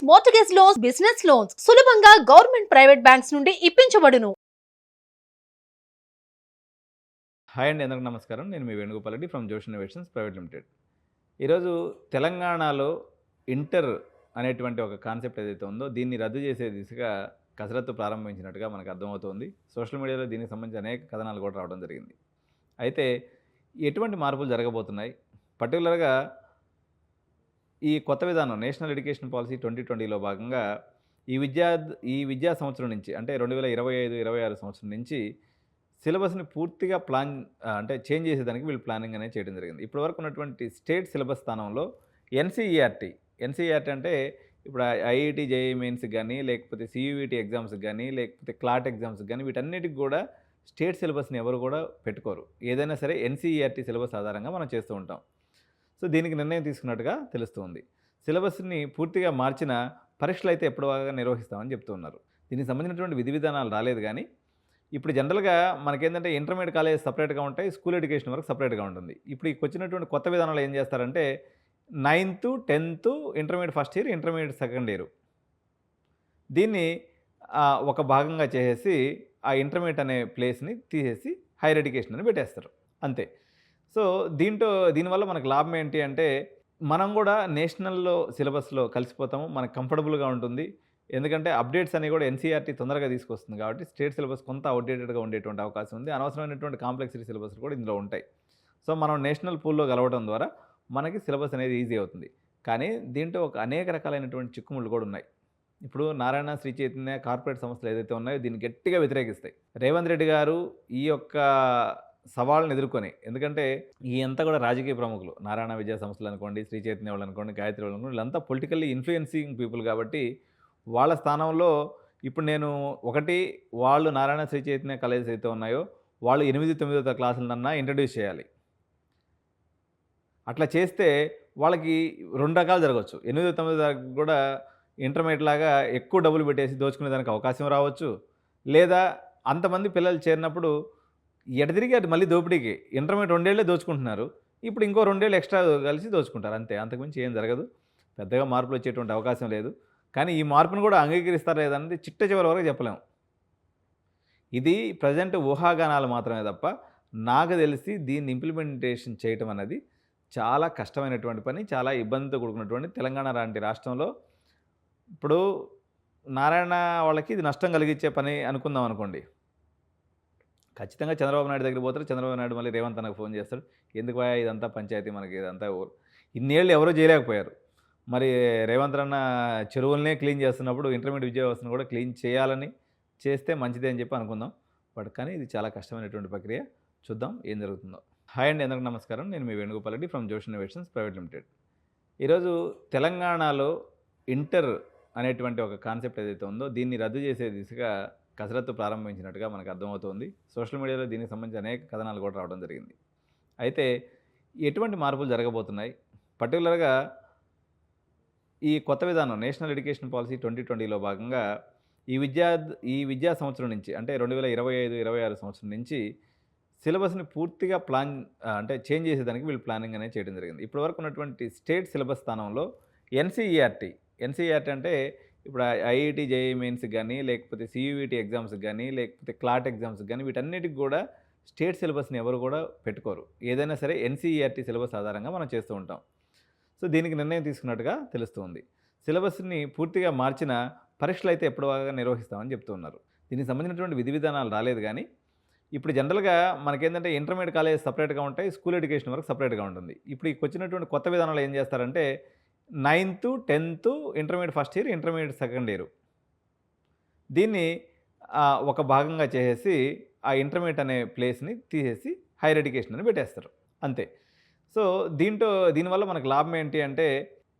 Mortgage loans, business loans సులభంగా government, private banks నుండి ఇప్పించబడును. Hi అండి, అందరికీ నమస్కారం. నేను మీ వేణుగోపాల్ రెడ్డి ఫ్రమ్ జోష్ ఇన్నోవేషన్స్ ప్రైవేట్ లిమిటెడ్. ఈరోజు తెలంగాణలో ఇంటర్ అనేటువంటి ఒక కాన్సెప్ట్ ఏదైతే ఉందో దీన్ని రద్దు చేసే దిశగా కసరత్తు ప్రారంభించినట్టుగా మనకు అర్థమవుతోంది. సోషల్ మీడియాలో దీనికి సంబంధించి అనేక కథనాలు కూడా రావడం జరిగింది. అయితే ఎటువంటి మార్పులు జరగబోతున్నాయి? పర్టికులర్గా ఈ కొత్త విధానం నేషనల్ ఎడ్యుకేషన్ పాలసీ 2020లో భాగంగా ఈ విద్యా సంవత్సరం నుంచి అంటే 2025-26 సంవత్సరం నుంచి సిలబస్‌ని పూర్తిగా అంటే చేంజ్ చేసేదానికి వీళ్ళు ప్లానింగ్ అనేది చేయడం జరిగింది. ఇప్పటివరకు ఉన్నటువంటి స్టేట్ సిలబస్ స్థానంలో ఎన్‌సీఈఆర్‌టీ అంటే ఇప్పుడు ఐఐటీ, జేఈఈ మెయిన్స్‌కి గానీ, లేకపోతే సీయూఈటీ ఎగ్జామ్స్‌కి గానీ, లేకపోతే క్లాట్ ఎగ్జామ్స్‌కి గానీ వీటన్నిటికి కూడా స్టేట్ సిలబస్‌ని ఎవరు కూడా పెట్టుకోరు. ఏదైనా సరే ఎన్‌సీఈఆర్‌టీ సిలబస్ ఆధారంగా మనం చేస్తూ ఉంటాం. సో దీనికి నిర్ణయం తీసుకున్నట్టుగా తెలుస్తుంది. సిలబస్‌ని పూర్తిగా మార్చిన పరీక్షలైతే ఎప్పటిలాగా నిర్వహిస్తామని చెప్తూ ఉన్నారు. దీనికి సంబంధించినటువంటి విధి విధానాలు రాలేదు గానీ ఇప్పుడు జనరల్‌గా మనకేంటంటే ఇంటర్మీడియేట్ కాలేజ్ సెపరేట్‌గా ఉంటాయి. స్కూల్ ఎడ్యుకేషన్ వరకు సెపరేట్‌గా ఉంటుంది. ఇప్పుడు వచ్చినటువంటి కొత్త విధానంలో ఏం చేస్తారంటే 9థ్, 10థ్ intermediate first year, intermediate second year దీన్ని ఒక భాగంగా చేసేసి ఆ ఇంటర్మీడియేట్ అనే ప్లేస్‌ని తీసేసి హైయర్ ఎడ్యుకేషన్ అని పెట్టేస్తారు. అంతే. సో దీనివల్ల మనకు లాభం ఏంటి అంటే మనం కూడా నేషనల్‌లో సిలబస్‌లో కలిసిపోతాము. మనకు కంఫర్టబుల్‌గా ఉంటుంది. ఎందుకంటే అప్డేట్స్ అనేవి కూడా ఎన్‌సీఈఆర్‌టీ తొందరగా తీసుకొస్తుంది కాబట్టి స్టేట్ సిలబస్ కొంత అవుట్‌డేటెడ్‌గా ఉండేటువంటి అవకాశం ఉంది. అనవసరమైనటువంటి కాంప్లెక్సిటీ సిలబస్‌లు కూడా ఇందులో ఉంటాయి. సో మనం నేషనల్ పూల్‌లో కలవడం ద్వారా మనకి సిలబస్ అనేది ఈజీ అవుతుంది. కానీ దీంట్లో అనేక రకాలైనటువంటి చిక్కుముళ్ళు కూడా ఉన్నాయి. ఇప్పుడు నారాయణ, శ్రీ చైతన్య కార్పొరేట్ సంస్థలు ఏదైతే ఉన్నాయో దీన్ని గట్టిగా వ్యతిరేకిస్తాయి. రేవంత్ రెడ్డి గారు ఈ యొక్క సవాళ్ళని ఎదుర్కొని, ఎందుకంటే ఈ అంతా కూడా రాజకీయ ప్రముఖులు. నారాయణ విద్యా సంస్థలు అనుకోండి, శ్రీ చైతన్య వాళ్ళు అనుకోండి, గాయత్రి వాళ్ళు అనుకోండి, వీళ్ళంతా పొలిటికల్లీ ఇన్‌ఫ్లుయెన్సింగ్ పీపుల్ కాబట్టి వాళ్ళ స్థానంలో ఇప్పుడు నేను వాళ్ళు నారాయణ, శ్రీ చైతన్య కాలేజెస్ అయితే ఉన్నాయో వాళ్ళు 8, 9 క్లాసులనన్నా ఇంట్రడ్యూస్ చేయాలి. అట్లా చేస్తే వాళ్ళకి 2 రకాలు జరగవచ్చు. 8, 9 దాకా కూడా ఇంటర్మీడియేట్ లాగా ఎక్కువ డబ్బులు పెట్టేసి దోచుకునే దానికి అవకాశం రావచ్చు. లేదా అంతమంది పిల్లలు చేరినప్పుడు ఎటు తిరిగి అటు మళ్ళీ దోపిడీకి ఇంటర్మీడియేట్ 2 ఏళ్లే దోచుకుంటున్నారు. ఇప్పుడు ఇంకో 2 ఏళ్ళు ఎక్స్ట్రా కలిసి దోచుకుంటారు. అంతే. అంతకుమించి ఏం జరగదు. పెద్దగా మార్పులు వచ్చేటువంటి అవకాశం లేదు. కానీ ఈ మార్పును కూడా అంగీకరిస్తారా లేదన్నది చిట్ట చివరి వరకు చెప్పలేము. ఇది ప్రెజెంట్ ఊహాగానాలు మాత్రమే తప్ప నాకు తెలిసి దీన్ని ఇంప్లిమెంటేషన్ చేయటం అనేది చాలా కష్టమైనటువంటి పని. చాలా ఇబ్బందితో కూడుకున్నటువంటి తెలంగాణ లాంటి రాష్ట్రంలో ఇప్పుడు నారాయణ వాళ్ళకి ఇది నష్టం కలిగించే పని అనుకుందాం అనుకోండి. ఖచ్చితంగా చంద్రబాబు నాయుడు దగ్గరికి పోతారు. చంద్రబాబు నాయుడు మళ్ళీ రేవంత్ అన్నకు ఫోన్ చేస్తాడు. ఎందుకు ఇదంతా పంచాయతీ, మనకి ఇదంతా ఇన్నేళ్ళు ఎవరూ చేయలేకపోయారు. మరి రేవంత్ అన్న చెరువులనే క్లీన్ చేస్తున్నప్పుడు ఇంటర్మీడియట్ విద్యా వ్యవస్థను కూడా క్లీన్ చేయాలని చేస్తే మంచిదే అని చెప్పి అనుకుందాం. కానీ ఇది చాలా కష్టమైనటువంటి ప్రక్రియ. చూద్దాం ఏం జరుగుతుందో. హాయ్ అండి, అందరికీ నమస్కారం. నేను మీ వేణుగోపాల్ రెడ్డి ఫ్రమ్ జోష్ ఇన్నోవేషన్స్ ప్రైవేట్ లిమిటెడ్. ఈరోజు తెలంగాణలో ఇంటర్ అనేటువంటి ఒక కాన్సెప్ట్ ఏదైతే ఉందో దీన్ని రద్దు చేసే దిశగా కసరత్తు ప్రారంభించినట్టుగా మనకు అర్థమవుతోంది. సోషల్ మీడియాలో దీనికి సంబంధించి అనేక కథనాలు కూడా రావడం జరిగింది. అయితే ఎటువంటి మార్పులు జరగబోతున్నాయి? పర్టికులర్గా ఈ కొత్త విధానం నేషనల్ ఎడ్యుకేషన్ పాలసీ 2020లో భాగంగా ఈ విద్యా సంవత్సరం నుంచి అంటే 2025-26 సంవత్సరం నుంచి సిలబస్‌ని పూర్తిగా అంటే చేంజ్ చేసేదానికి వీళ్ళు ప్లానింగ్ అనేది చేయడం జరిగింది. ఇప్పటివరకు ఉన్నటువంటి స్టేట్ సిలబస్ స్థానంలో ఎన్‌సీఈఆర్‌టీ అంటే ఇప్పుడు ఐఐటీ, జేఈఈ మెయిన్స్‌కి గానీ, లేకపోతే సీయూఈటీ ఎగ్జామ్స్‌కి గానీ, లేకపోతే క్లాట్ ఎగ్జామ్స్‌కి గానీ వీటన్నిటికి కూడా స్టేట్ సిలబస్‌ని ఎవరు కూడా పెట్టుకోరు. ఏదైనా సరే ఎన్‌సీఈఆర్‌టీ సిలబస్ ఆధారంగా మనం చేస్తూ ఉంటాం. సో దీనికి నిర్ణయం తీసుకున్నట్టుగా తెలుస్తుంది. సిలబస్‌ని పూర్తిగా మార్చిన పరీక్షలైతే ఎప్పటిలాగా నిర్వహిస్తామని చెప్తూ ఉన్నారు. దీనికి సంబంధించినటువంటి విధి విధానాలు రాలేదు గానీ ఇప్పుడు జనరల్‌గా మనకేంటంటే ఇంటర్మీడియేట్ కాలేజ్ సెపరేట్‌గా ఉంటాయి. స్కూల్ ఎడ్యుకేషన్ వరకు సెపరేట్‌గా ఉంటుంది. ఇప్పుడు వచ్చినటువంటి కొత్త విధానంలో ఏం చేస్తారంటే 9థ్, 10థ్ intermediate first year, intermediate second year దీన్ని ఒక భాగంగా చేసేసి ఆ ఇంటర్మీడియేట్ అనే ప్లేస్‌ని తీసేసి హైయర్ ఎడ్యుకేషన్ అని పెట్టేస్తారు. అంతే. సో దీనివల్ల మనకు లాభం ఏంటి అంటే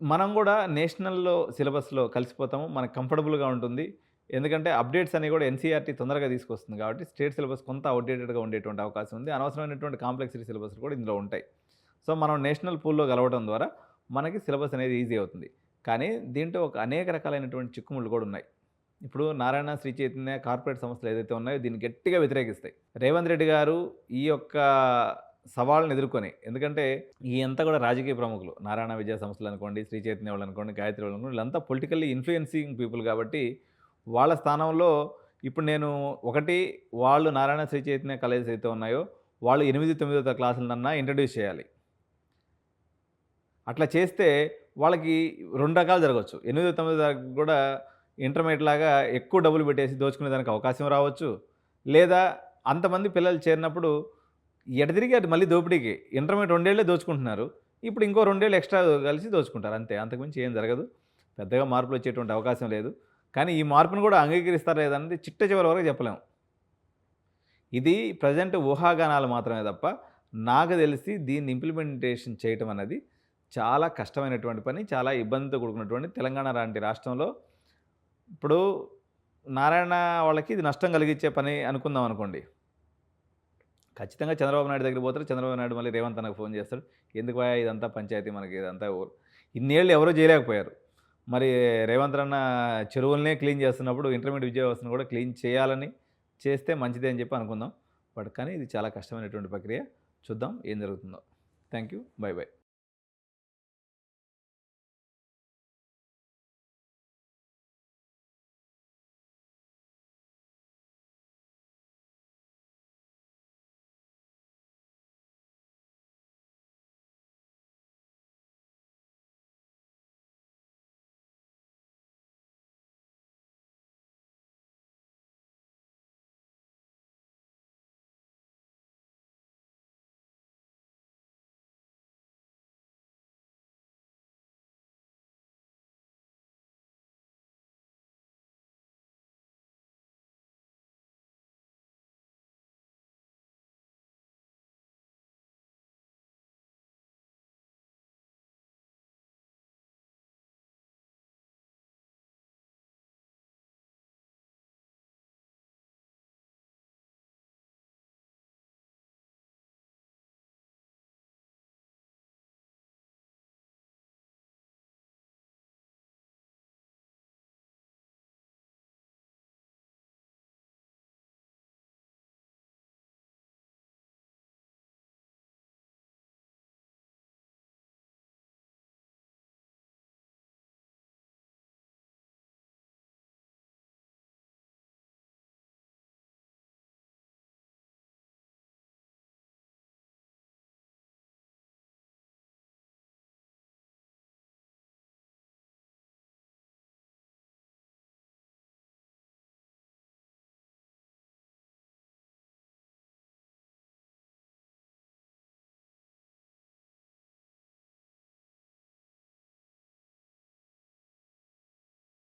మనం కూడా నేషనల్‌లో సిలబస్‌లో కలిసిపోతాము. మనకు కంఫర్టబుల్‌గా ఉంటుంది. ఎందుకంటే అప్డేట్స్ అనేవి కూడా ఎన్‌సీఈఆర్‌టీ తొందరగా తీసుకొస్తుంది కాబట్టి స్టేట్ సిలబస్ కొంత అవుట్‌డేటెడ్‌గా ఉండేటువంటి అవకాశం ఉంది. అనవసరమైనటువంటి కాంప్లెక్సిటీ సిలబస్‌లు కూడా ఇందులో ఉంటాయి. సో మనం నేషనల్ పూల్‌లో కలవడం ద్వారా మనకి సిలబస్ అనేది ఈజీ అవుతుంది. కానీ దీంట్లో అనేక రకాలైనటువంటి చిక్కుముళ్ళు కూడా ఉన్నాయి. ఇప్పుడు నారాయణ, శ్రీ చైతన్య కార్పొరేట్ సంస్థలు ఏదైతే ఉన్నాయో దీన్ని గట్టిగా వ్యతిరేకిస్తాయి. రేవంత్ రెడ్డి గారు ఈ సవాళ్ళను ఎదుర్కొని, ఎందుకంటే ఈ అంతా కూడా రాజకీయ ప్రముఖులు. నారాయణ విద్యా సంస్థలు అనుకోండి, శ్రీ చైతన్య వాళ్ళు అనుకోండి, గాయత్రి వాళ్ళు అనుకోండి, వీళ్ళంతా పొలిటికల్లీ ఇన్‌ఫ్లూయెన్సింగ్ పీపుల్ కాబట్టి, వాళ్ళ స్థానంలో ఇప్పుడు నేను ఒకటి వాళ్ళు నారాయణ శ్రీ చైతన్య కాలేజెస్ అయితే ఉన్నాయో, వాళ్ళు 8, 9 క్లాసులనన్నా ఇంట్రడ్యూస్ చేయాలి. అట్లా చేస్తే వాళ్ళకి 2 రకాలు జరగొచ్చు. 8, 9 దాకా కూడా ఇంటర్మీడియేట్ లాగా ఎక్కువ డబ్బులు పెట్టేసి దోచుకునే దానికి అవకాశం రావచ్చు. లేదా అంతమంది పిల్లలు చేరినప్పుడు ఎటు తిరిగి అటు మళ్ళీ దోపిడీకి. ఇంటర్మీడియేట్ 2 ఏళ్లే దోచుకుంటున్నారు. ఇప్పుడు ఇంకో 2 ఏళ్ళు ఎక్స్‌ట్రా కలిసి దోచుకుంటారు అంతే. అంతకుమించి ఏం జరగదు. పెద్దగా మార్పులు వచ్చేటువంటి అవకాశం లేదు. కానీ ఈ మార్పును కూడా అంగీకరిస్తారా లేదన్నది చిట్ట చివరి వరకు చెప్పలేము. ఇది ప్రెజెంట్ ఊహాగానాలు మాత్రమే తప్ప, నాకు తెలిసి దీన్ని ఇంప్లిమెంటేషన్ చేయటం అన్నది చాలా కష్టమైనటువంటి పని. చాలా ఇబ్బందితో కూడుకున్నటువంటి తెలంగాణ లాంటి రాష్ట్రంలో ఇప్పుడు నారాయణ వాళ్ళకి ఇది నష్టం కలిగించే పని అనుకుందాం అనుకోండి. ఖచ్చితంగా చంద్రబాబు నాయుడు దగ్గరికి పోతారు. చంద్రబాబు నాయుడు మళ్ళీ రేవంత్ అన్నకు ఫోన్ చేస్తాడు. ఎందుకువయ్యా ఇదంతా పంచాయతీ మనకి ఇదంతా ఇన్నేళ్ళు ఎవరూ చేయలేకపోయారు. మరి రేవంత్ అన్న చెరువులనే క్లీన్ చేస్తున్నప్పుడు ఇంటర్మీడియట్ విద్యా వ్యవస్థను కూడా క్లీన్ చేయాలని చేస్తే మంచిదే అని చెప్పి అనుకుందాం. బట్ కానీ ఇది చాలా కష్టమైనటువంటి ప్రక్రియ. చూద్దాం ఏం జరుగుతుందో. Thank you. By by.